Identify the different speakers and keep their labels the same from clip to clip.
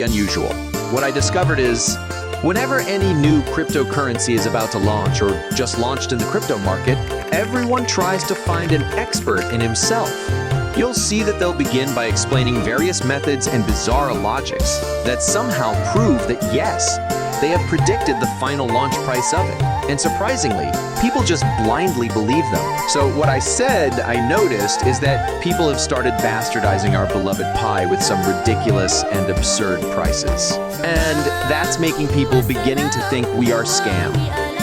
Speaker 1: unusual. What I discovered is, whenever any new cryptocurrency is about to launch or just launched in the crypto market, everyone tries to find an expert in himself. You'll see that they'll begin by explaining various methods and bizarre logics that somehow prove that yes, they have predicted the final launch price of it. And surprisingly, people just blindly believe them. So what I noticed is that people have started bastardizing our beloved Pi with some ridiculous and absurd prices. And that's making people beginning to think we are scam.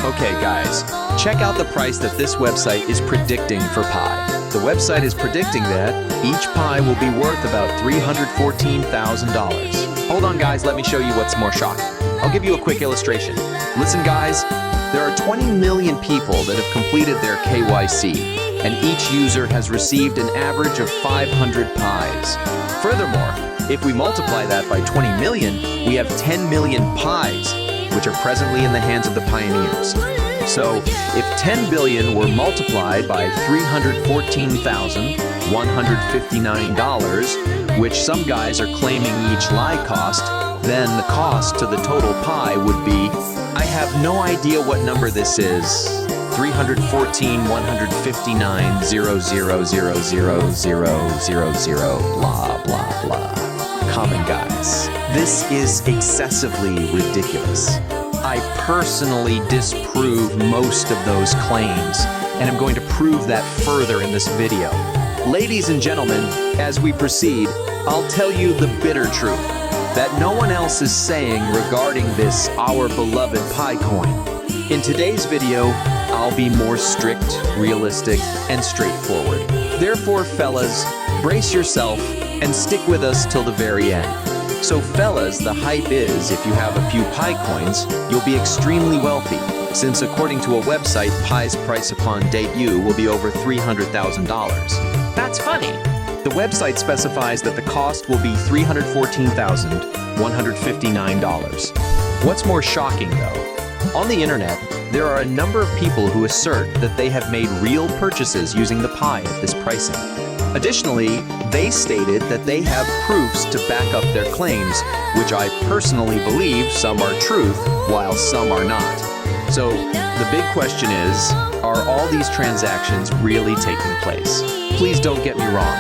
Speaker 1: Okay guys, check out the price that this website is predicting for Pi. The website is predicting that each Pi will be worth about $314,000. Hold on guys, let me show you what's more shocking. I'll give you a quick illustration. Listen guys, there are 20 million people that have completed their KYC, and each user has received an average of 500 Pis. Furthermore, if we multiply that by 20 million, we have 10 million Pis, which are presently in the hands of the pioneers. So, if 10 billion were multiplied by $314,159, which some guys are claiming each lie cost, then the cost to the total Pi would be, I have no idea what number this is, 314,159,000,000,000, blah, blah, blah. Come on, guys. This is excessively ridiculous. I personally disprove most of those claims, and I'm going to prove that further in this video. Ladies and gentlemen, as we proceed, I'll tell you the bitter truth that no one else is saying regarding this, our beloved Pi coin. In today's video, I'll be more strict, realistic, and straightforward. Therefore, fellas, brace yourself and stick with us till the very end. So fellas, the hype is, if you have a few Pi coins, you'll be extremely wealthy, since according to a website, Pi's price upon debut will be over $300,000. That's funny. The website specifies that the cost will be $314,159. What's more shocking though, on the internet, there are a number of people who assert that they have made real purchases using the Pi at this pricing. Additionally, they stated that they have proofs to back up their claims, which I personally believe some are truth, while some are not. So, the big question is, are all these transactions really taking place? Please don't get me wrong.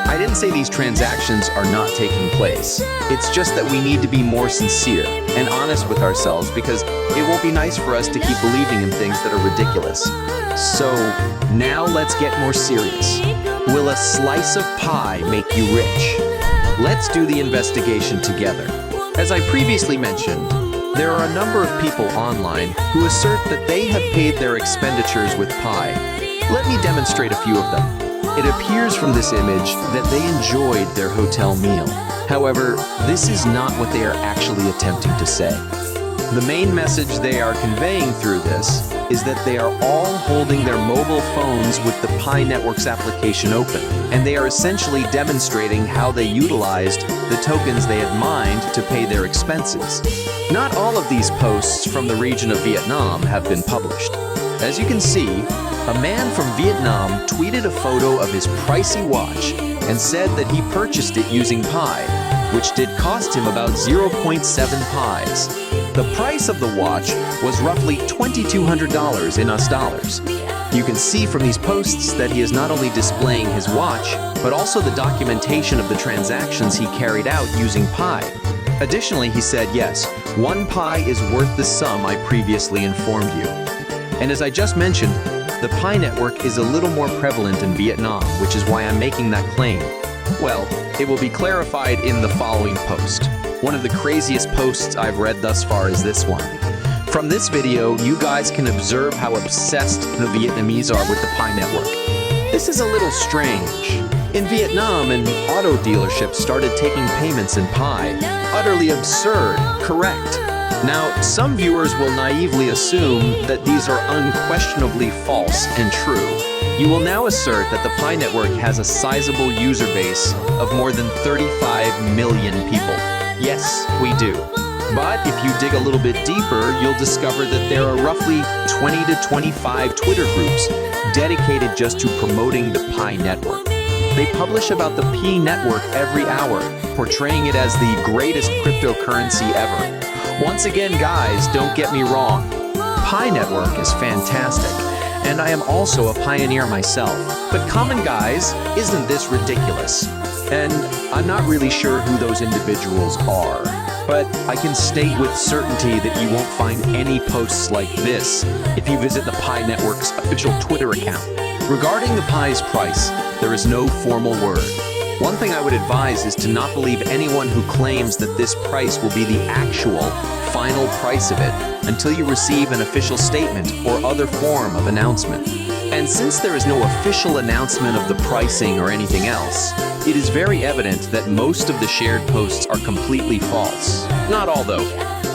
Speaker 1: I didn't say these transactions are not taking place. It's just that we need to be more sincere and honest with ourselves, because it won't be nice for us to keep believing in things that are ridiculous. So, now let's get more serious. Will a slice of pie make you rich? Let's do the investigation together. As I previously mentioned, there are a number of people online who assert that they have paid their expenditures with Pi. Let me demonstrate a few of them. It appears from this image that they enjoyed their hotel meal. However, this is not what they are actually attempting to say. The main message they are conveying through this is that they are all holding their mobile phones with the Pi Network's application open, and they are essentially demonstrating how they utilized the tokens they had mined to pay their expenses. Not all of these posts from the region of Vietnam have been published. As you can see, a man from Vietnam tweeted a photo of his pricey watch and said that he purchased it using Pi, which did cost him about 0.7 Pis. The price of the watch was roughly $2,200 in US dollars. You can see from these posts that he is not only displaying his watch, but also the documentation of the transactions he carried out using Pi. Additionally, he said, yes, 1 Pi is worth the sum I previously informed you. And as I just mentioned, the Pi network is a little more prevalent in Vietnam, which is why I'm making that claim. Well, it will be clarified in the following post. One of the craziest posts I've read thus far is this one. From this video, you guys can observe how obsessed the Vietnamese are with the Pi network. This is a little strange. In Vietnam, an auto dealership started taking payments in Pi. Utterly absurd, correct. Now, some viewers will naively assume that these are unquestionably false and true. You will now assert that the Pi network has a sizable user base of more than 35 million people. Yes, we do. But if you dig a little bit deeper, you'll discover that there are roughly 20 to 25 Twitter groups dedicated just to promoting the Pi network. They publish about the Pi network every hour, portraying it as the greatest cryptocurrency ever. Once again, guys, don't get me wrong. Pi network is fantastic, and I am also a pioneer myself. But common guys, isn't this ridiculous? And I'm not really sure who those individuals are, but I can state with certainty that you won't find any posts like this if you visit the Pi network's official Twitter account. Regarding the Pi's price, there is no formal word. One thing I would advise is to not believe anyone who claims that this price will be the actual, final price of it until you receive an official statement or other form of announcement. And since there is no official announcement of the pricing or anything else, it is very evident that most of the shared posts are completely false. Not all, though.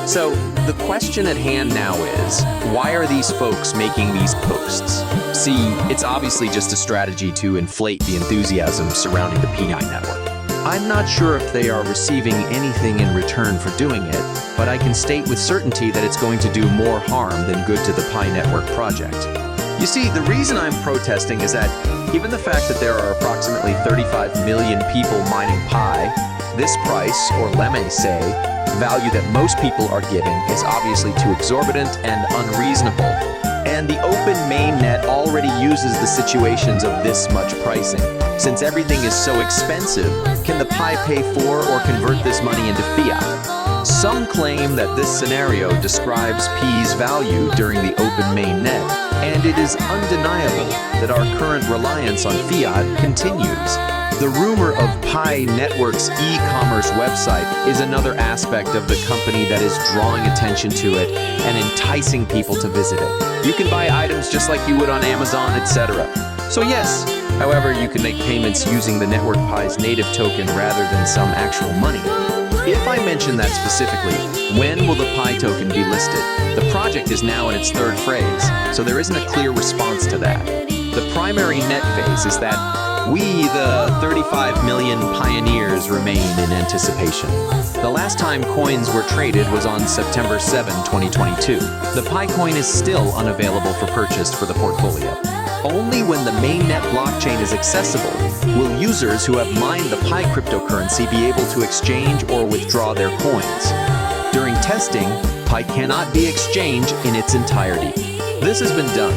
Speaker 1: So, the question at hand now is, why are these folks making these posts? See, it's obviously just a strategy to inflate the enthusiasm surrounding the Pi network. I'm not sure if they are receiving anything in return for doing it, but I can state with certainty that it's going to do more harm than good to the Pi network project. You see, the reason I'm protesting is that, given the fact that there are approximately 35 million people mining Pi, this price, or let me say, value that most people are giving is obviously too exorbitant and unreasonable. And the open mainnet already uses the situations of this much pricing. Since everything is so expensive, can the Pi pay for or convert this money into fiat? Some claim that this scenario describes Pi's value during the open mainnet, and it is undeniable that our current reliance on fiat continues. The rumor of Pi Network's e-commerce website is another aspect of the company that is drawing attention to it and enticing people to visit it. You can buy items just like you would on Amazon, etc. So yes, however, you can make payments using the Network Pi's native token rather than some actual money. If I mention that specifically, when will the Pi token be listed? The project is now in its third phase, so there isn't a clear response to that. The primary net phase is that we, the 35 million pioneers, remain in anticipation. The last time coins were traded was on September 7, 2022. The Pi coin is still unavailable for purchase for the portfolio. Only when the mainnet blockchain is accessible will users who have mined the Pi cryptocurrency be able to exchange or withdraw their coins. During testing, Pi cannot be exchanged in its entirety. This has been done,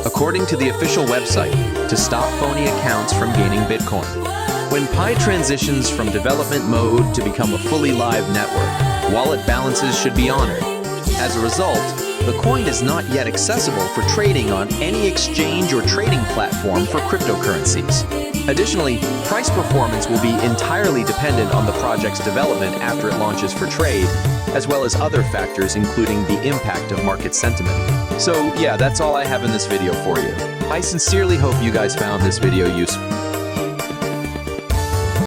Speaker 1: according to the official website, to stop phony accounts from gaining Bitcoin. When Pi transitions from development mode to become a fully live network, wallet balances should be honored. As a result, the coin is not yet accessible for trading on any exchange or trading platform for cryptocurrencies. Additionally, price performance will be entirely dependent on the project's development after it launches for trade, as well as other factors including the impact of market sentiment. So yeah, that's all I have in this video for you. I sincerely hope you guys found this video useful.